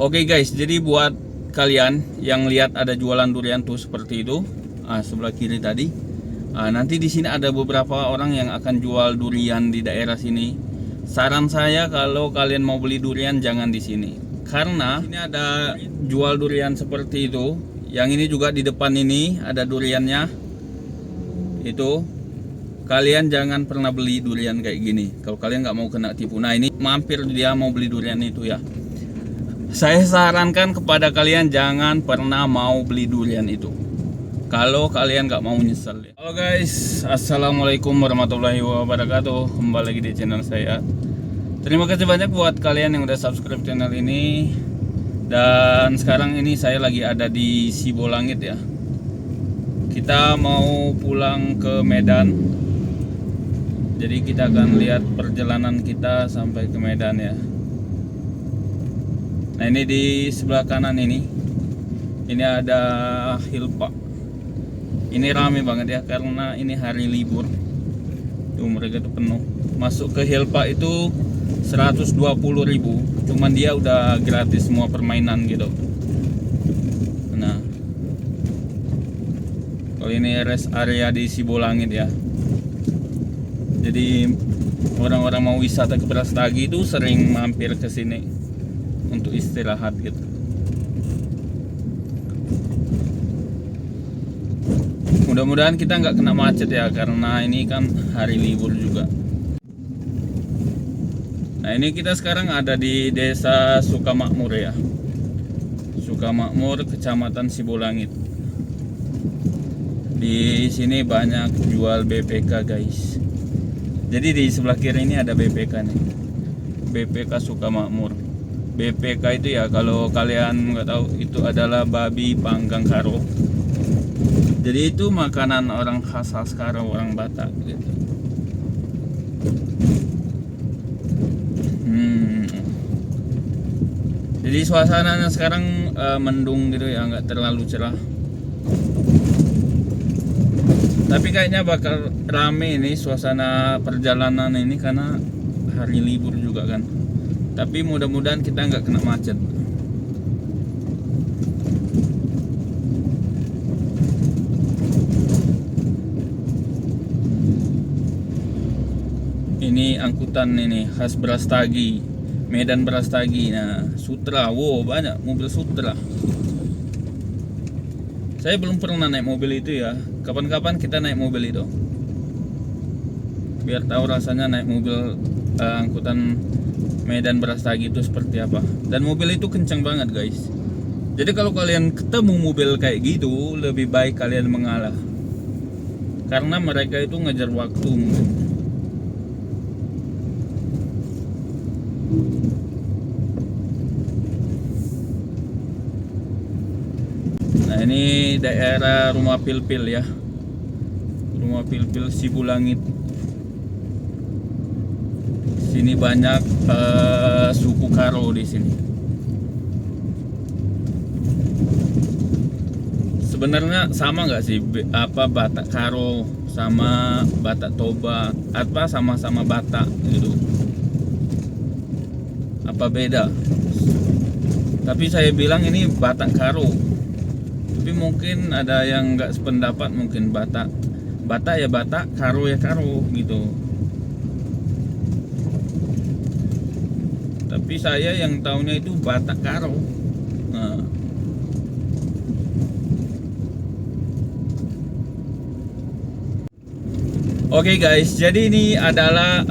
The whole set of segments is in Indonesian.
Oke guys, jadi buat kalian yang lihat ada jualan durian tuh seperti itu, sebelah kiri tadi. Nanti di sini ada beberapa orang yang akan jual durian di daerah sini. Saran saya kalau kalian mau beli durian jangan di sini, karena ini ada jual durian seperti itu. Yang ini juga di depan ini ada duriannya. Itu kalian jangan pernah beli durian kayak gini kalau kalian nggak mau kena tipu. Nah ini mampir dia mau beli durian itu ya. Saya sarankan kepada kalian jangan pernah mau beli durian itu kalau kalian nggak mau nyesel. Halo guys, assalamualaikum warahmatullahi wabarakatuh. Kembali lagi di channel saya. Terima kasih banyak buat kalian yang udah subscribe channel ini. Dan sekarang ini saya lagi ada di Sibolangit ya. Kita mau pulang ke Medan. Jadi kita akan lihat perjalanan kita sampai ke Medan ya. Nah ini di sebelah kanan ini ada Hilpa. Ini rame banget ya karena ini hari libur. Tuh mereka tuh penuh. Masuk ke Hilpa itu 120.000. Cuman dia udah gratis semua permainan gitu. Nah, kalau ini rest area di Sibolangit ya. Jadi orang-orang mau wisata ke Brastagi itu sering mampir ke sini untuk istirahat gitu. Mudah-mudahan kita nggak kena macet ya karena ini kan hari libur juga. Nah ini kita sekarang ada di Desa Sukamakmur ya. Sukamakmur, Kecamatan Sibolangit. Di sini banyak jual BPK guys. Jadi di sebelah kiri ini ada BPK nih. BPK Sukamakmur. BPK itu ya kalau kalian nggak tahu itu adalah babi panggang karo. Jadi itu makanan orang khas Karo, orang Batak gitu. Jadi suasananya sekarang mendung gitu ya, nggak terlalu cerah. Tapi kayaknya bakal rame ini suasana perjalanan ini karena hari libur juga kan. Tapi mudah-mudahan kita nggak kena macet. Ini angkutan ini khas Brastagi, Medan Brastagi. Nah, Sutra, wow banyak mobil Sutra. Saya belum pernah naik mobil itu ya. Kapan-kapan kita naik mobil itu, biar tahu rasanya naik mobil angkutan Medan Brastagi itu seperti apa. Dan mobil itu kencang banget guys. Jadi kalau kalian ketemu mobil kayak gitu, lebih baik kalian mengalah, karena mereka itu ngejar waktu mungkin. Nah ini daerah Rumah Pilpil ya. Rumah Pilpil Sibolangit. Sini banyak suku Karo di sini. Sebenarnya sama nggak sih Batak Karo sama Batak Toba, apa sama-sama Batak gitu? Apa beda? Tapi saya bilang ini Batak Karo. Tapi mungkin ada yang nggak sependapat, mungkin Batak ya Batak, Karo ya Karo gitu. Tapi saya yang tahunya itu Batak Karo. Nah. Oke guys, jadi ini adalah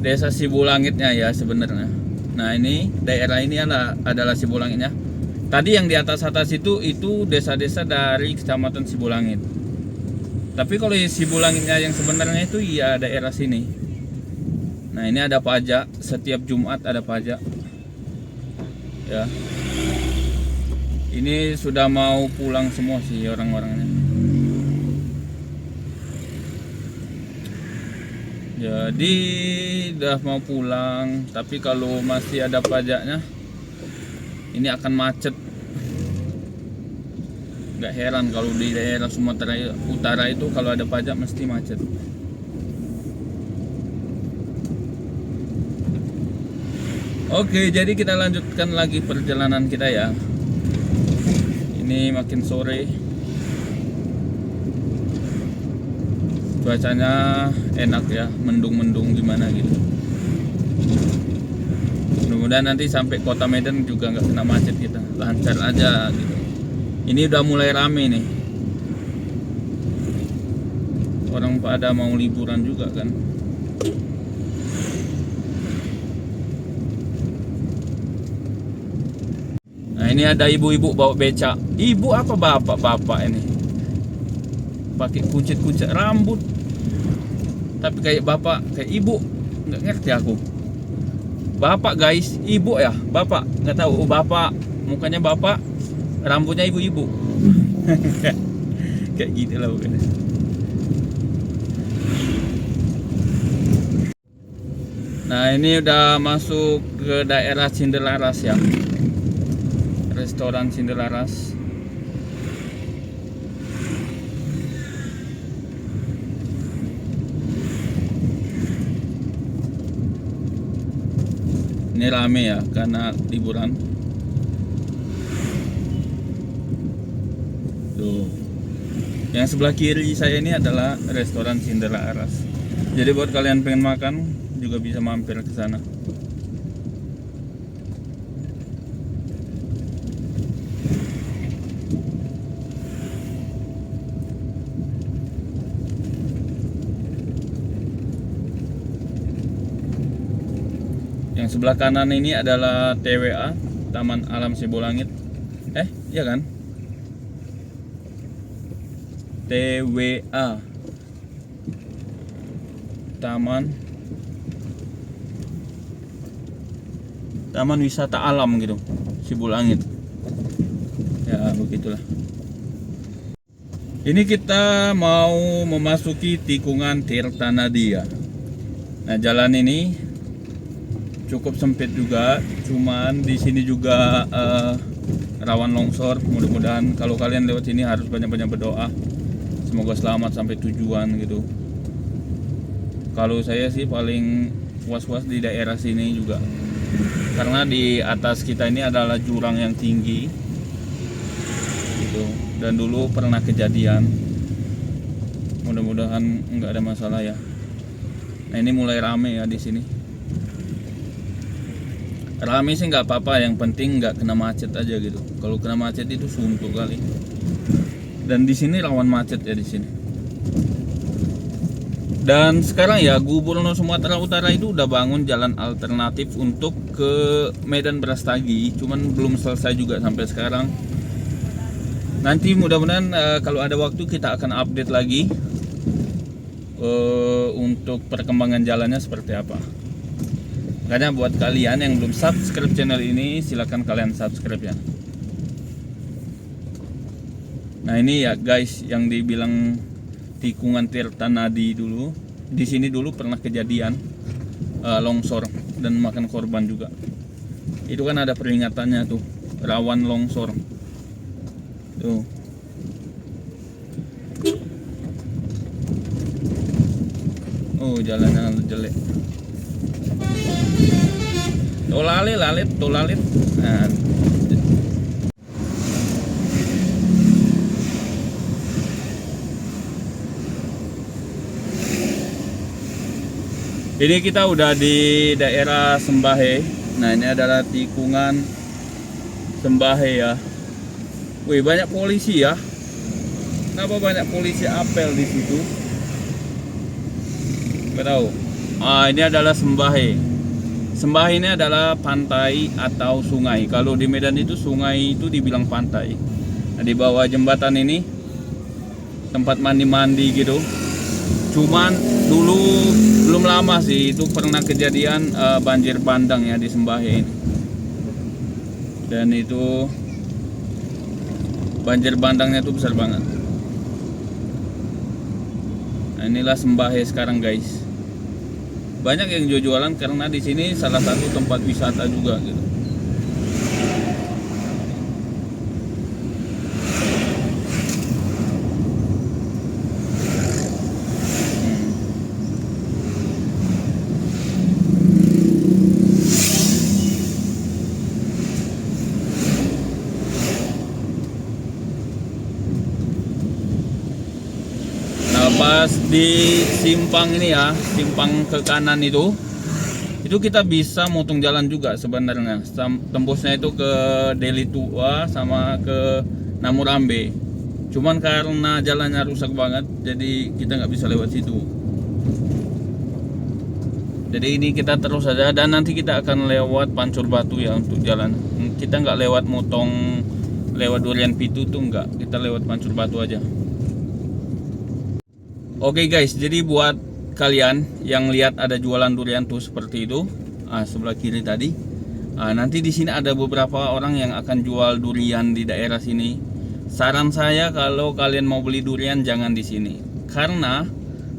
Desa Sibolangitnya ya sebenarnya. Nah ini daerah ini adalah Sibolangitnya. Tadi yang di atas itu desa-desa dari Kecamatan Sibolangit. Tapi kalau Sibolangitnya yang sebenarnya itu ya daerah sini. Nah ini ada pajak, setiap Jumat ada pajak ya. Ini sudah mau pulang semua sih orang-orangnya. Jadi udah mau pulang, tapi kalau masih ada pajaknya ini akan macet. Gak heran kalau di daerah Sumatera Utara itu kalau ada pajak mesti macet. Oke, jadi kita lanjutkan lagi perjalanan kita ya. Ini makin sore, cuacanya enak ya, mendung-mendung gimana gitu. Mudah-mudahan nanti sampai kota Medan juga nggak kena macet kita, lancar aja gitu. Ini udah mulai rame nih, orang pada mau liburan juga kan. Nah ini ada ibu-ibu bawa beca. Ibu apa bapak-bapak ini? Pakai kuncit-kuncit rambut. Tapi kayak bapak, kayak ibu. Nggak ngerti aku. Bapak guys, ibu ya? Bapak, nggak tahu. Oh, bapak, mukanya bapak, rambutnya ibu-ibu. Kayak gitu lah bukan. Nah ini udah masuk ke daerah Cindelaras ya. Restoran Cindelaras. Ini rame ya karena liburan. Tuh. Yang sebelah kiri saya ini adalah restoran Cindelaras. Jadi buat kalian pengen makan juga bisa mampir ke sana. Yang sebelah kanan ini adalah TWA, Taman Alam Sibolangit. Iya kan? TWA, Taman Wisata Alam gitu, Sibolangit. Ya begitulah. Ini kita mau memasuki tikungan Tirtanadia. Nah jalan ini cukup sempit juga, cuman di sini juga rawan longsor. Mudah-mudahan kalau kalian lewat sini harus banyak-banyak berdoa, semoga selamat sampai tujuan gitu. Kalau saya sih paling was-was di daerah sini juga, karena di atas kita ini adalah jurang yang tinggi gitu, dan dulu pernah kejadian. Mudah-mudahan nggak ada masalah ya. Nah ini mulai rame ya di sini. Rame sih nggak apa-apa, yang penting nggak kena macet aja gitu. Kalau kena macet itu suntuk kali. Dan di sini rawan macet ya di sini. Dan sekarang ya Gubernur Sumatera Utara itu udah bangun jalan alternatif untuk ke Medan Brastagi, cuman belum selesai juga sampai sekarang. Nanti mudah-mudahan kalau ada waktu kita akan update lagi untuk perkembangan jalannya seperti apa. Makanya buat kalian yang belum subscribe channel ini, silahkan kalian subscribe ya. Nah ini ya guys, yang dibilang tikungan Tirtanadi dulu. Di sini dulu pernah kejadian longsor dan makan korban juga. Itu kan ada peringatannya tuh, rawan longsor. Tuh. Oh jalannya jelek. Tolalit. Nah. Ini kita udah di daerah Sembahe. Nah ini adalah tikungan Sembahe ya. Wih banyak polisi ya. Kenapa banyak polisi apel di situ? Nggak tahu. Ini adalah Sembahe. Sembahe ini adalah pantai atau sungai. Kalau di Medan itu sungai itu dibilang pantai. Nah, di bawah jembatan ini tempat mandi-mandi gitu. Cuman dulu belum lama sih itu pernah kejadian banjir bandang ya di Sembahe ini. Dan itu banjir bandangnya tuh besar banget. Nah, inilah Sembahe sekarang guys. Banyak yang jualan karena di sini salah satu tempat wisata juga gitu. pas di simpang ini ya, simpang ke kanan itu kita bisa motong jalan juga sebenarnya. Tembusnya itu ke Deli Tua sama ke Namurambe. Cuman karena jalannya rusak banget, jadi kita nggak bisa lewat situ. Jadi ini kita terus saja, dan nanti kita akan lewat Pancur Batu ya untuk jalan. Kita nggak lewat motong lewat Durian Pitu tuh nggak, kita lewat Pancur Batu aja. Oke guys, jadi buat kalian yang lihat ada jualan durian tuh seperti itu, sebelah kiri tadi, nanti di sini ada beberapa orang yang akan jual durian di daerah sini. Saran saya kalau kalian mau beli durian jangan di sini, karena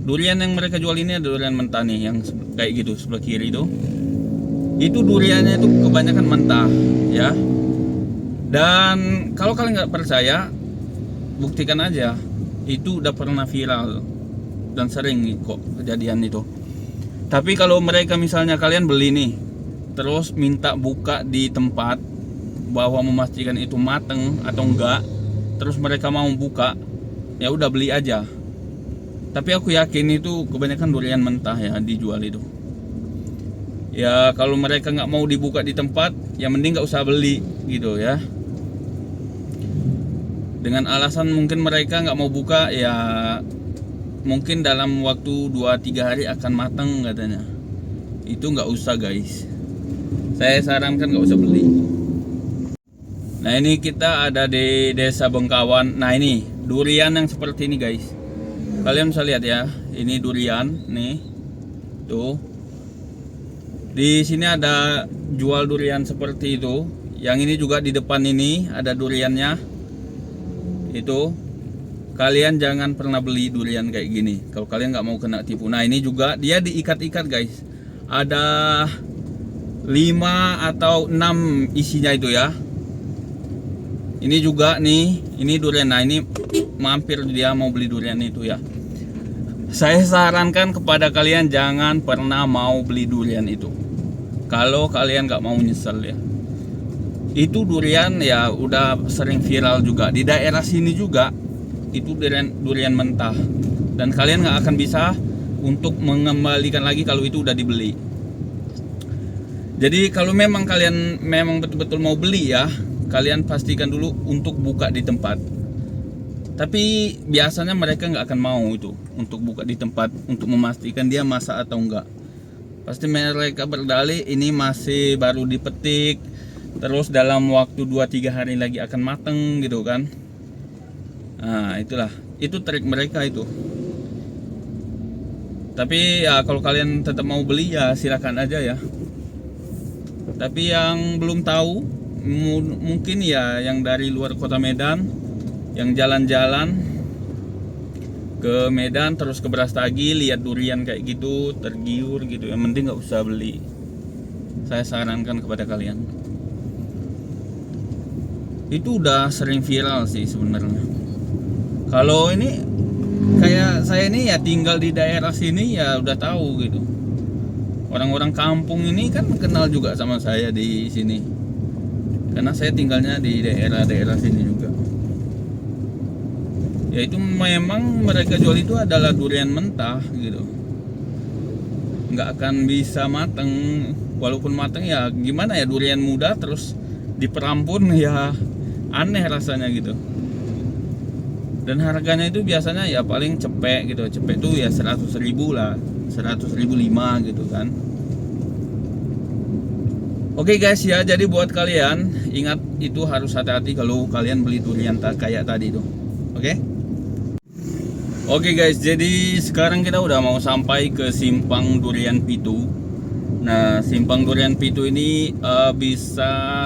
durian yang mereka jual ini ada durian mentah nih, yang kayak gitu sebelah kiri itu duriannya itu kebanyakan mentah ya. Dan kalau kalian nggak percaya, buktikan aja, itu udah pernah viral dan sering kok kejadian itu. Tapi kalau mereka misalnya kalian beli nih, terus minta buka di tempat bahwa memastikan itu mateng atau enggak, terus mereka mau buka, ya udah beli aja. Tapi aku yakin itu kebanyakan durian mentah ya dijual itu. Ya kalau mereka nggak mau dibuka di tempat, ya mending nggak usah beli gitu ya. Dengan alasan mungkin mereka nggak mau buka, ya mungkin dalam waktu 2-3 hari akan matang katanya. Itu nggak usah guys, saya sarankan nggak usah beli. Nah ini kita ada di Desa Bengkawan. Nah ini durian yang seperti ini guys, kalian bisa lihat ya, ini durian nih tuh. Di sini ada jual durian seperti itu. Yang ini juga di depan ini ada duriannya itu. Kalian jangan pernah beli durian kayak gini kalau kalian nggak mau kena tipu. Nah ini juga dia diikat-ikat guys, ada 5 atau 6 isinya itu ya. Ini juga nih, ini durian. Nah ini mampir dia mau beli durian itu ya. Saya sarankan kepada kalian jangan pernah mau beli durian itu, kalau kalian nggak mau nyesel ya. Itu durian ya udah sering viral juga di daerah sini juga. Itu durian mentah, dan kalian nggak akan bisa untuk mengembalikan lagi kalau itu udah dibeli. Jadi kalau memang kalian memang betul-betul mau beli ya, kalian pastikan dulu untuk buka di tempat. Tapi biasanya mereka nggak akan mau itu untuk buka di tempat untuk memastikan dia masak atau enggak. Pasti mereka berdalih ini masih baru dipetik, terus dalam waktu 2-3 hari lagi akan mateng gitu kan. Nah itulah, itu trik mereka itu. Tapi ya kalau kalian tetap mau beli ya silakan aja ya. Tapi yang belum tahu, mungkin ya yang dari luar kota Medan, yang jalan-jalan ke Medan terus ke Brastagi lihat durian kayak gitu tergiur gitu, yang penting nggak usah beli. Saya sarankan kepada kalian. Itu udah sering viral sih sebenarnya. Kalau ini kayak saya ini ya tinggal di daerah sini ya udah tahu gitu. Orang-orang kampung ini kan kenal juga sama saya di sini, karena saya tinggalnya di daerah-daerah sini juga. Ya itu memang mereka jual itu adalah durian mentah gitu, nggak akan bisa mateng. Walaupun mateng ya gimana ya, durian muda terus diperampun ya aneh rasanya gitu. Dan harganya itu biasanya ya paling cepek gitu. Cepek tuh ya 100.000 lah, 100.005 gitu kan. Oke guys ya, jadi buat kalian ingat itu harus hati-hati kalau kalian beli durian kayak tadi tuh. Oke guys, jadi sekarang kita udah mau sampai ke Simpang Durian Pitu. Nah Simpang Durian Pitu ini bisa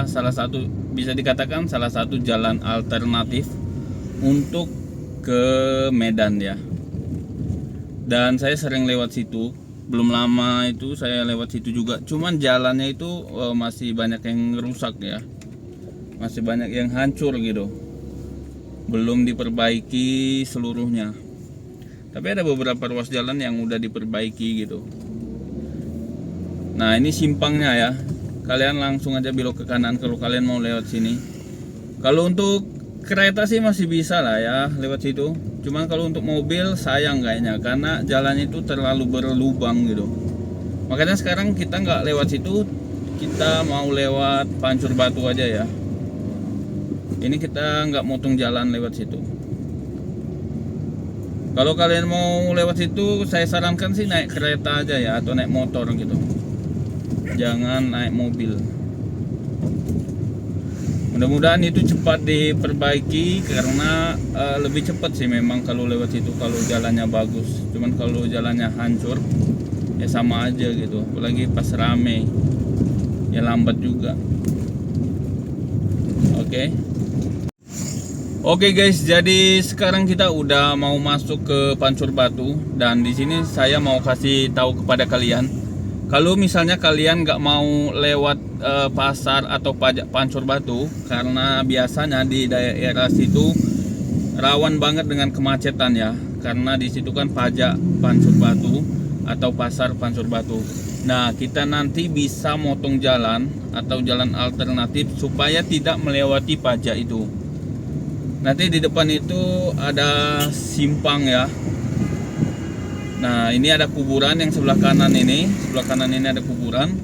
dikatakan salah satu jalan alternatif untuk ke Medan ya. Dan saya sering lewat situ. Belum lama itu saya lewat situ juga. Cuman jalannya itu masih banyak yang rusak ya. Masih banyak yang hancur gitu. Belum diperbaiki seluruhnya. Tapi ada beberapa ruas jalan yang udah diperbaiki gitu. Nah, ini simpangnya ya. Kalian langsung aja belok ke kanan kalau kalian mau lewat sini. Kalau untuk kereta sih masih bisa lah ya lewat situ. Cuman kalau untuk mobil sayang kayaknya, karena jalannya itu terlalu berlubang gitu. Makanya sekarang kita nggak lewat situ, kita mau lewat Pancur Batu aja ya. Ini kita nggak motong jalan lewat situ. Kalau kalian mau lewat situ, saya sarankan sih naik kereta aja ya, atau naik motor gitu. Jangan naik mobil. Mudah-mudahan itu cepat diperbaiki, karena lebih cepat sih memang kalau lewat situ kalau jalannya bagus. Cuman kalau jalannya hancur ya sama aja gitu, apalagi pas rame ya lambat juga. Oke guys, jadi sekarang kita udah mau masuk ke Pancur Batu, dan di sini saya mau kasih tahu kepada kalian, kalau misalnya kalian nggak mau lewat pasar atau pajak Pancur Batu, karena biasanya di daerah situ rawan banget dengan kemacetan ya, karena di situ kan pajak Pancur Batu atau pasar Pancur Batu. Nah, kita nanti bisa motong jalan atau jalan alternatif supaya tidak melewati pajak itu. Nanti di depan itu ada simpang ya. Nah, ini ada kuburan yang sebelah kanan ini. Sebelah kanan ini ada kuburan.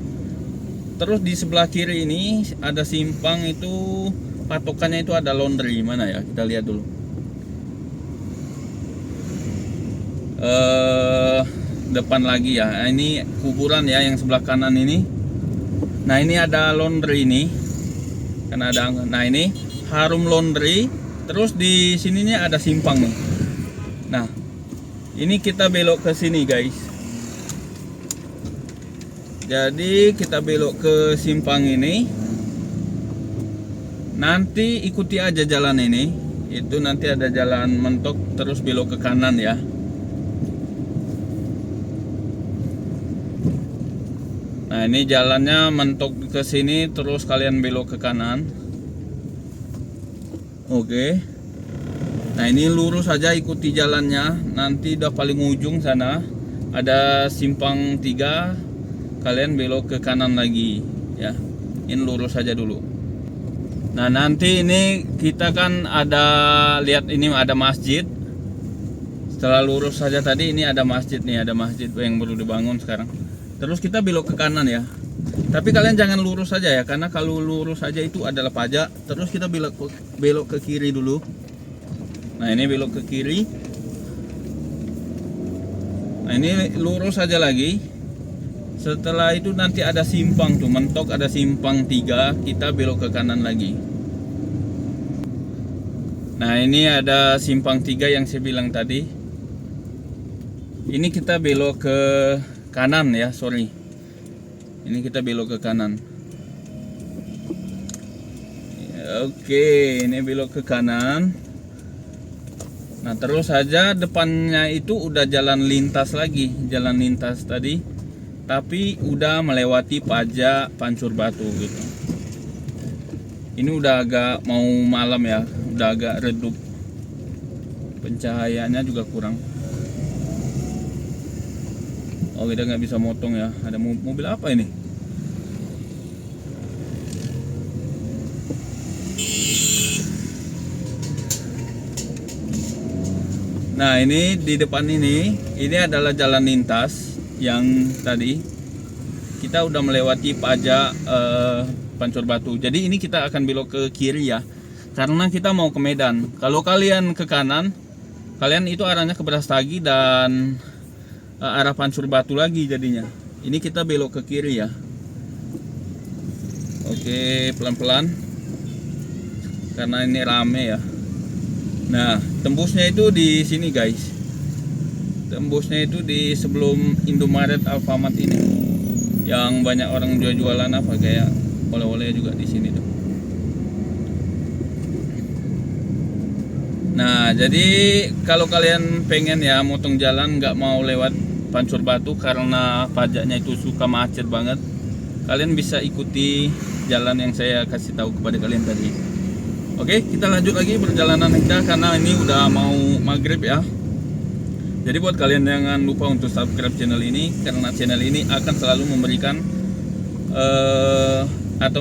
Terus di sebelah kiri ini ada simpang, itu patokannya itu ada laundry. Mana ya? Kita lihat dulu. Depan lagi ya. Ini kuburan ya yang sebelah kanan ini. Nah, ini ada laundry ini. Karena ada, nah ini Harum Laundry. Terus di sininya ada simpang nih. Nah, ini kita belok ke sini guys. Jadi kita belok ke simpang ini. Nanti ikuti aja jalan ini. Itu nanti ada jalan mentok terus belok ke kanan ya. Nah, ini jalannya mentok ke sini terus kalian belok ke kanan. Oke. Nah, ini lurus saja, ikuti jalannya. Nanti udah paling ujung sana ada simpang 3. Kalian belok ke kanan lagi ya. Ini lurus saja dulu. Nah, nanti ini kita kan ada lihat ini ada masjid. Setelah lurus saja tadi ini ada masjid nih, ada masjid yang baru dibangun sekarang. Terus kita belok ke kanan ya. Tapi kalian jangan lurus saja ya, karena kalau lurus saja itu adalah pajak. Terus kita belok ke kiri dulu. Nah, ini belok ke kiri. Nah, ini lurus saja lagi. Setelah itu nanti ada simpang tuh, mentok ada simpang 3, kita belok ke kanan lagi. Nah, ini ada simpang 3 yang saya bilang tadi. Ini kita belok ke kanan ya, sorry. Ini kita belok ke kanan. Oke, ini belok ke kanan. Nah, terus saja depannya itu udah jalan lintas lagi, jalan lintas tadi, tapi udah melewati pajak Pancur Batu gitu. Ini udah agak mau malam ya, udah agak redup. Pencahayaannya juga kurang. Oh, kita nggak bisa motong ya. Ada mobil apa ini? Nah, ini di depan ini adalah jalan lintas yang tadi kita udah melewati pajak Pancur Batu. Jadi ini kita akan belok ke kiri ya, karena kita mau ke Medan. Kalau kalian ke kanan, kalian itu arahnya ke Brastagi dan arah Pancur Batu lagi jadinya. Ini kita belok ke kiri ya. Oke, pelan-pelan karena ini rame ya. Nah, tembusnya itu di sini guys. Tembusnya itu di sebelum Indomaret Alfamart ini, yang banyak orang jualan apa kayak oleh-oleh juga di sini tuh. Nah, jadi kalau kalian pengen ya motong jalan, nggak mau lewat Pancur Batu karena pajaknya itu suka macet banget, kalian bisa ikuti jalan yang saya kasih tahu kepada kalian tadi. Oke, kita lanjut lagi perjalanan kita karena ini udah mau maghrib ya. Jadi buat kalian jangan lupa untuk subscribe channel ini, karena channel ini akan selalu memberikan atau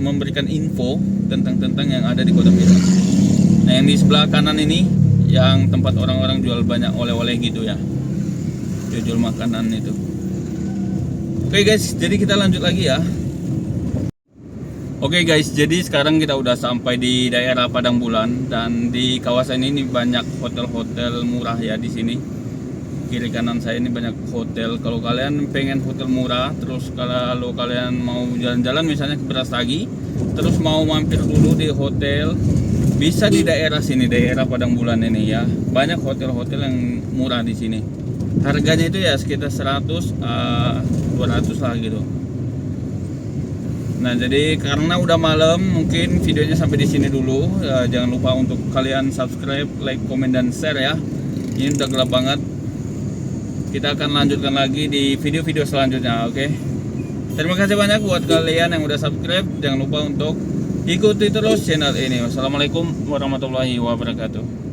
memberikan info tentang yang ada di Kota Medan. Nah, yang di sebelah kanan ini yang tempat orang-orang jual banyak oleh-oleh gitu ya, jual makanan itu. Oke guys, jadi kita lanjut lagi ya. Oke guys, jadi sekarang kita udah sampai di daerah Padang Bulan, dan di kawasan ini banyak hotel-hotel murah ya di sini. Kiri kanan saya ini banyak hotel. Kalau kalian pengen hotel murah, terus kalau kalian mau jalan-jalan misalnya ke Brastagi, terus mau mampir dulu di hotel, bisa di daerah sini, daerah Padang Bulan ini ya. Banyak hotel-hotel yang murah di sini. Harganya itu ya sekitar 100 200 lah gitu. Nah, jadi karena udah malam, mungkin videonya sampai di sini dulu. Jangan lupa untuk kalian subscribe, like, komen, dan share ya. Ini udah gelap banget. Kita akan lanjutkan lagi di video-video selanjutnya, oke? Terima kasih banyak buat kalian yang udah subscribe. Jangan lupa untuk ikuti terus channel ini. Wassalamualaikum warahmatullahi wabarakatuh.